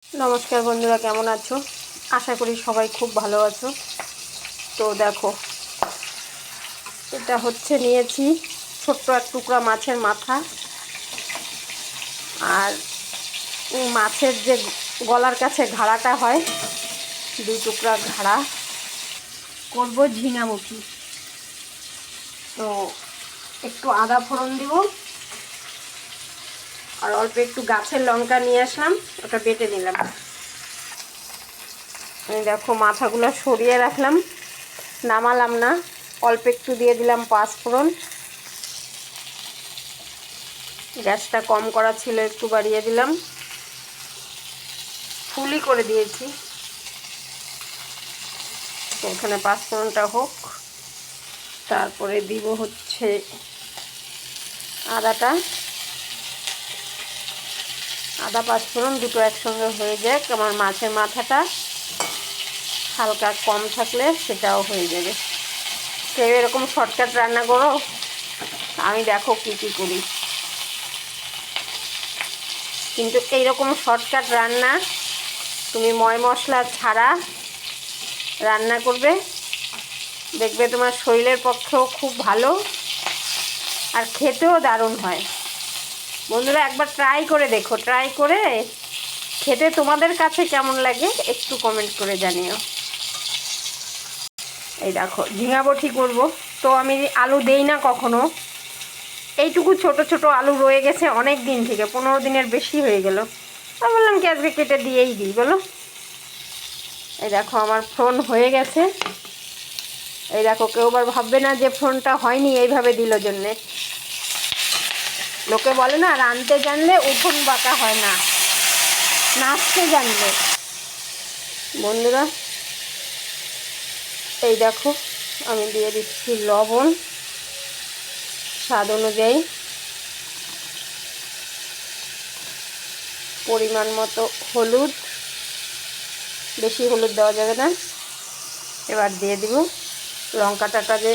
নমস্কার বন্ধুরা, কেমন আছো? আশা করি সবাই খুব ভালো আছো। তো দেখো, এটা হচ্ছে নিয়েছি ছোট্ট এক টুকরা মাছের মাথা, আর মাছের যে গলার কাছে ঘাড়াটা হয়, 2 টুকরা ঘাড়া করবো ঝিঙামুখী। তো একটু আদা ফোড়ন দিব, আর অল্প একটু গাছের লঙ্কা নিয়ে আসলাম, ওটা বেটে নিলাম। আমি দেখো মাথাগুলো সরিয়ে রাখলাম, নামালাম না, অল্প একটু দিয়ে দিলাম পাঁচফোড়ন। গ্যাসটা কম করা ছিল, একটু বাড়িয়ে দিলাম, ফুলি করে দিয়েছি। তো এখানে পাঁচফোড়নটা হোক, তারপরে দিব হচ্ছে আদাটা। আদা পাঁচফোড়ন দুটো একসঙ্গে হয়ে যাক। আমার মাছের মাথাটা হালকা কম থাকলে সেটাও হয়ে যাবে। কেউ এরকম শর্টকাট রান্না করো? আমি দেখো কী কী করি, কিন্তু এইরকম শর্টকাট রান্না তুমি ময় মশলা ছাড়া রান্না করবে, দেখবে তোমার শরীরের পক্ষেও খুব ভালো, আর খেতেও দারুণ হয়। বন্ধুরা, একবার ট্রাই করে দেখো, ট্রাই করে খেতে তোমাদের কাছে কেমন লাগে একটু কমেন্ট করে জানিও। এই দেখো ঝিঙা বটি করবো, তো আমি আলু দেই না কখনো। এইটুকু ছোট ছোট আলু রয়ে গেছে অনেক দিন থেকে, 15 দিনের বেশি হয়ে গেল। আমি বললাম কি আজকে কেটে দিয়েই দিই বলো। এই দেখো আমার ফোড়ন হয়ে গেছে। এই দেখো, কেউ আবার ভাববে না যে ফোড়নটা হয়নি এইভাবে দিল জন্যে। লোকে বলে না, রাঁধতে জানলে উঠোন বাঁকা হয় না, নাচতে জানলে। বন্ধুরা এই দেখো, আমি দিয়ে দিচ্ছি লবণ স্বাদ অনুযায়ী, পরিমাণ মতো হলুদ, বেশি হলুদ দেওয়া যাবে না। এবার দিয়ে দিব লঙ্কাটা, যে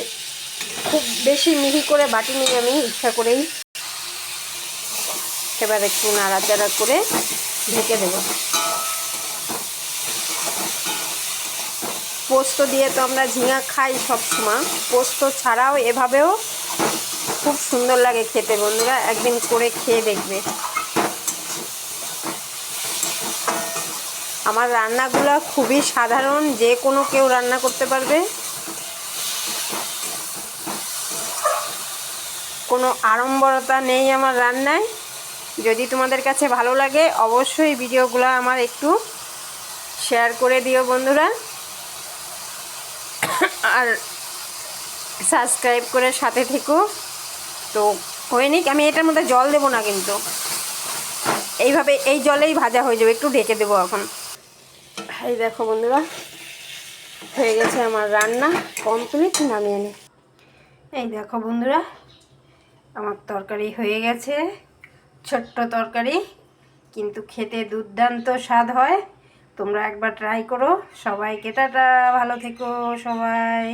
খুব বেশি মিহি করে বাটিনি আমি ইচ্ছা করেই। এবার একটু নাড়াচাড়া করে ঢেকে দেব। পোস্ত দিয়ে তো আমরা ঝিঙা খাই সবসময়, পোস্ত ছাড়াও এভাবেও খুব সুন্দর লাগে খেতে। বন্ধুরা একদিন করে খেয়ে দেখবে। আমার রান্নাগুলো খুবই সাধারণ, যে কোনো কেউ রান্না করতে পারবে, কোনো আড়ম্বরতা নেই আমার রান্নায়। যদি তোমাদের কাছে ভালো লাগে অবশ্যই ভিডিওগুলো আমার একটু শেয়ার করে দিও বন্ধুরা, আর সাবস্ক্রাইব করে সাথে থেকো। তো হয়ে নিক, আমি এটার মধ্যে জল দেবো না, কিন্তু এইভাবে এই জলেই ভাজা হয়ে যাবে। একটু ঢেকে দেবো এখন। এই দেখো বন্ধুরা, হয়ে গেছে আমার রান্না কমপ্লিট, নামিয়ে নি। এই দেখো বন্ধুরা, আমার তরকারি হয়ে গেছে। ছোট্ট তরকারি, কিন্তু খেতে দুর্দান্ত স্বাদ হয়। তোমরা একবার ট্রাই করো। সবাইকে টাটা, ভালো থেকো সবাই।